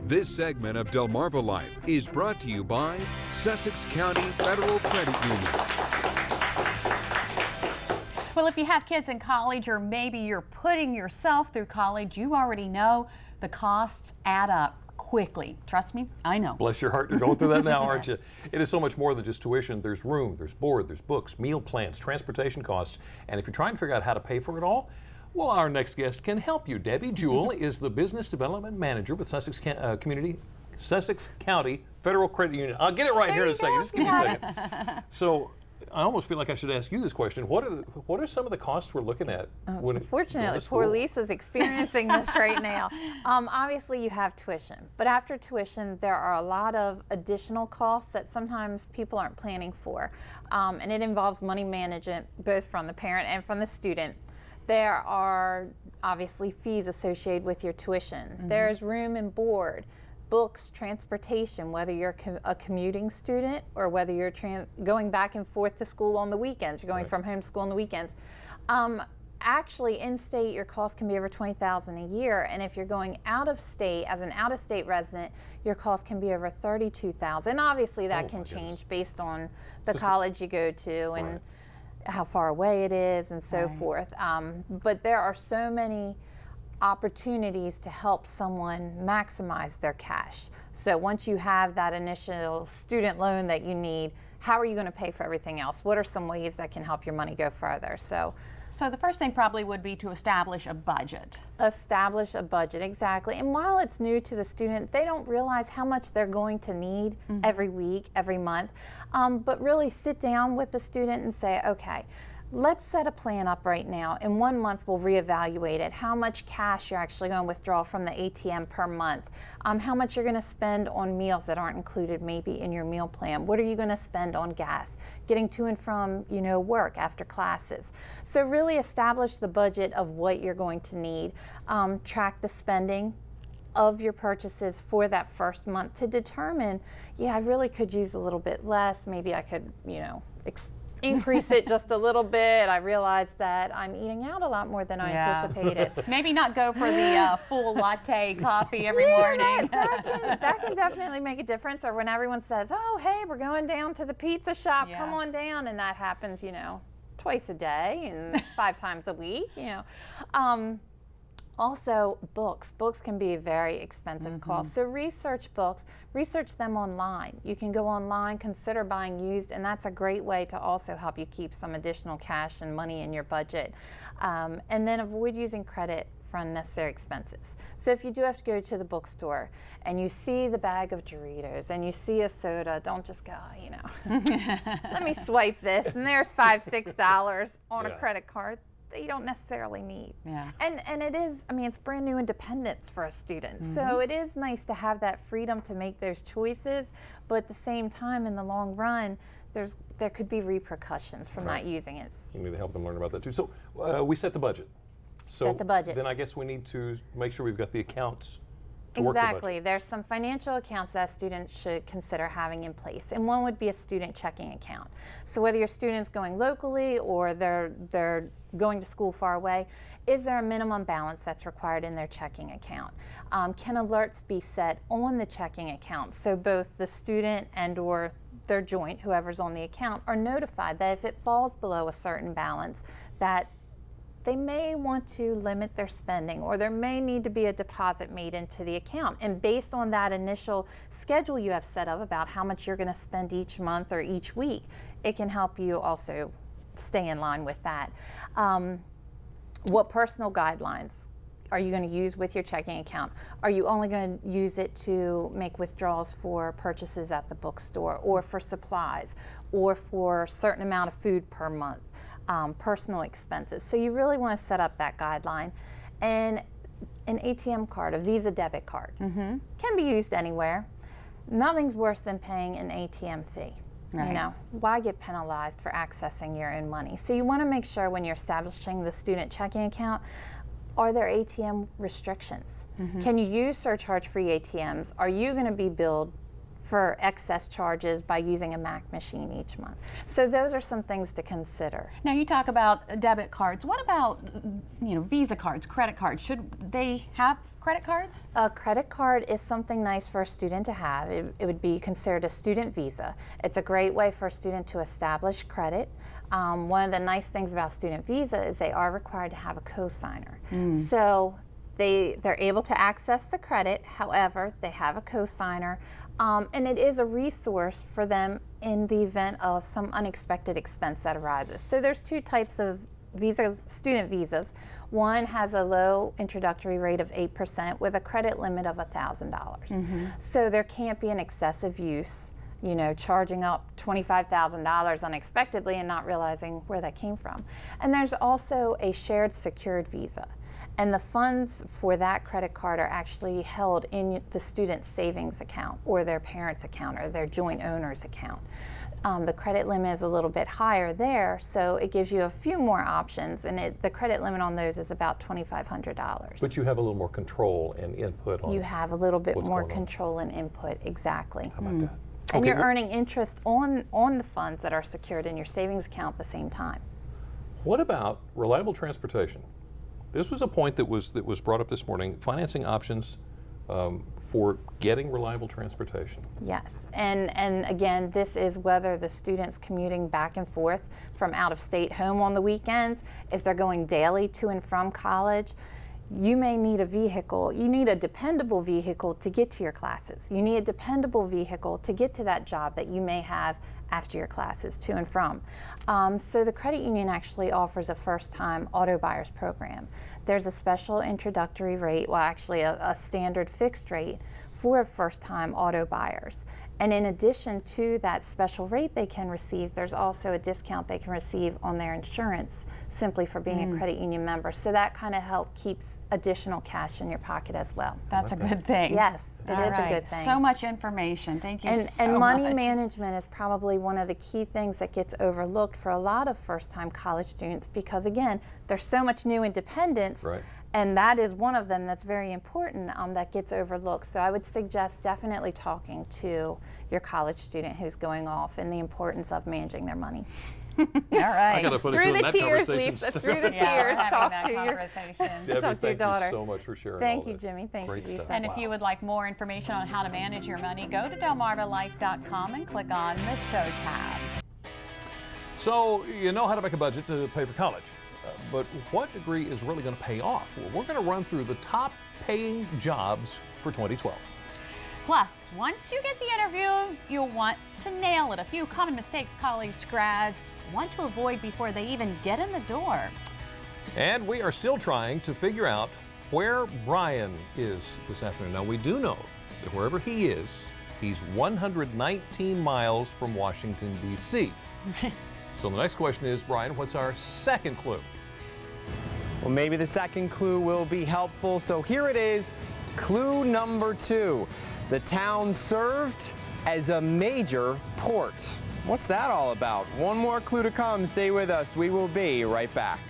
This segment of Delmarva Life is brought to you by Sussex County Federal Credit Union. Well, if you have kids in college, or maybe you're putting yourself through college, you already know the costs add up quickly. Trust me, I know. Bless your heart, you're going through that now, aren't you? It is so much more than just tuition. There's room, there's board, there's books, meal plans, transportation costs. And if you're trying to figure out how to pay for it all, well, our next guest can help you. Debbie Jewell is the Business Development Manager with Sussex County Federal Credit Union. I'll get it right here in a second. Just give me a second. So I almost feel like I should ask you this question. What are some of the costs we're looking at? Unfortunately, poor Lisa's experiencing this right now. Obviously, you have tuition, but after tuition, there are a lot of additional costs that sometimes people aren't planning for, and it involves money management, both from the parent and from the student. There are obviously fees associated with your tuition. Mm-hmm. There's room and board, books, transportation, whether you're a commuting student or whether you're going back and forth to school on the weekends. You're going from home to school on the weekends. Actually, in-state, your cost can be over $20,000 a year, and if you're going out of state as an out-of-state resident, your cost can be over $32,000. And obviously, that can change based on the college you go to and how far away it is and so forth. But there are so many opportunities to help someone maximize their cash. So once you have that initial student loan that you need, how are you going to pay for everything else? What are some ways that can help your money go further? So the first thing probably would be to establish a budget. Establish a budget, exactly. And while it's new to the student, they don't realize how much they're going to need every week, every month. But really sit down with the student and say, okay, let's set a plan up right now. In 1 month, we'll reevaluate it. How much cash you're actually going to withdraw from the ATM per month. How much you're going to spend on meals that aren't included maybe in your meal plan. What are you going to spend on gas? Getting to and from, work after classes. So really establish the budget of what you're going to need. Track the spending of your purchases for that first month to determine, I really could use a little bit less. Maybe I could, increase it just a little bit. I realized that I'm eating out a lot more than I anticipated. Maybe not go for the full latte coffee every morning. That can definitely make a difference. Or when everyone says, oh, hey, we're going down to the pizza shop, come on down. And that happens, twice a day and 5 times a week, Also, books. Books can be a very expensive cost. So research books, research them online. You can go online, consider buying used, and that's a great way to also help you keep some additional cash and money in your budget. And then avoid using credit for unnecessary expenses. So if you do have to go to the bookstore and you see the bag of Doritos and you see a soda, don't just go, let me swipe this, and there's $5, $6 on a credit card that you don't necessarily need. And it is, it's brand new independence for a student. So it is nice to have that freedom to make those choices, but at the same time, in the long run, there could be repercussions from not using it. You need to help them learn about that too. So we set the budget. Set the budget. Then I guess we need to make sure we've got the accounts. Exactly. There's some financial accounts that students should consider having in place, and one would be a student checking account. So whether your student's going locally or they're going to school far away, is there a minimum balance that's required in their checking account? Can alerts be set on the checking account so both the student and or their joint, whoever's on the account, are notified that if it falls below a certain balance, that they may want to limit their spending, or there may need to be a deposit made into the account. And based on that initial schedule you have set up about how much you're going to spend each month or each week, it can help you also stay in line with that. What personal guidelines are you going to use with your checking account? Are you only going to use it to make withdrawals for purchases at the bookstore, or for supplies, or for a certain amount of food per month? Personal expenses. So you really want to set up that guideline. And an ATM card, a Visa debit card, can be used anywhere. Nothing's worse than paying an ATM fee. Why get penalized for accessing your own money? So you want to make sure when you're establishing the student checking account, are there ATM restrictions? Can you use surcharge-free ATMs? Are you going to be billed for excess charges by using a Mac machine each month. So those are some things to consider. Now you talk about debit cards. What about, Visa cards, credit cards? Should they have credit cards? A credit card is something nice for a student to have. It would be considered a student visa. It's a great way for a student to establish credit. One of the nice things about student visa is they are required to have a co-signer. So they're able to access the credit, however, they have a co-signer, and it is a resource for them in the event of some unexpected expense that arises. So there's two types of visas, student visas. One has a low introductory rate of 8% with a credit limit of $1,000. So there can't be an excessive use, charging up $25,000 unexpectedly and not realizing where that came from. And there's also a shared secured visa. And the funds for that credit card are actually held in the student's savings account or their parent's account or their joint owner's account. The credit limit is a little bit higher there, so it gives you a few more options, and the credit limit on those is about $2,500. But you have a little more control and input on. You have a little bit more going on. Control and input, exactly. How about that? And Okay, you're earning interest on the funds that are secured in your savings account at the same time. What about reliable transportation? This was a point that was brought up this morning. Financing options for getting reliable transportation. Yes, and again, this is whether the student's commuting back and forth from out of state home on the weekends. If they're going daily to and from college, you may need a vehicle. You need a dependable vehicle to get to your classes. You need a dependable vehicle to get to that job that you may have after your classes to and from. So the credit union actually offers a first-time auto buyers program. There's a special introductory rate, well actually a standard fixed rate for first-time auto buyers. And in addition to that special rate they can receive, there's also a discount they can receive on their insurance simply for being a credit union member. So that kind of keeps additional cash in your pocket as well. That's a good thing. Yes, it All is right. a good thing. So much information. Thank you so And money much. management is probably one of the key things that gets overlooked for a lot of first-time college students because, again, there's so much new independence. Right. And that is one of them that's very important that gets overlooked. So I would suggest definitely talking to your college student who's going off and the importance of managing their money. All right. I got a funny Through feeling the that tears, conversation Lisa, started. through the Yeah, we're tears, having talk that to your conversation. Debbie, talk to your thank daughter. you so much for sharing Thank all you, this. Jimmy. Thank Great you, stuff. Lisa. And if you would like more information on how to manage your money, go to delmarvalife.com and click on the Show tab. So you know how to make a budget to pay for college, but what degree is really going to pay off? Well, we're going to run through the top paying jobs for 2012. Plus, once you get the interview, you'll want to nail it. A few common mistakes college grads want to avoid before they even get in the door. And we are still trying to figure out where Brian is this afternoon. Now, we do know that wherever he is, he's 119 miles from Washington, D.C. So the next question is, Brian, what's our second clue? Well, maybe the second clue will be helpful. So here it is, clue number 2. The town served as a major port. What's that all about? One more clue to come. Stay with us. We will be right back.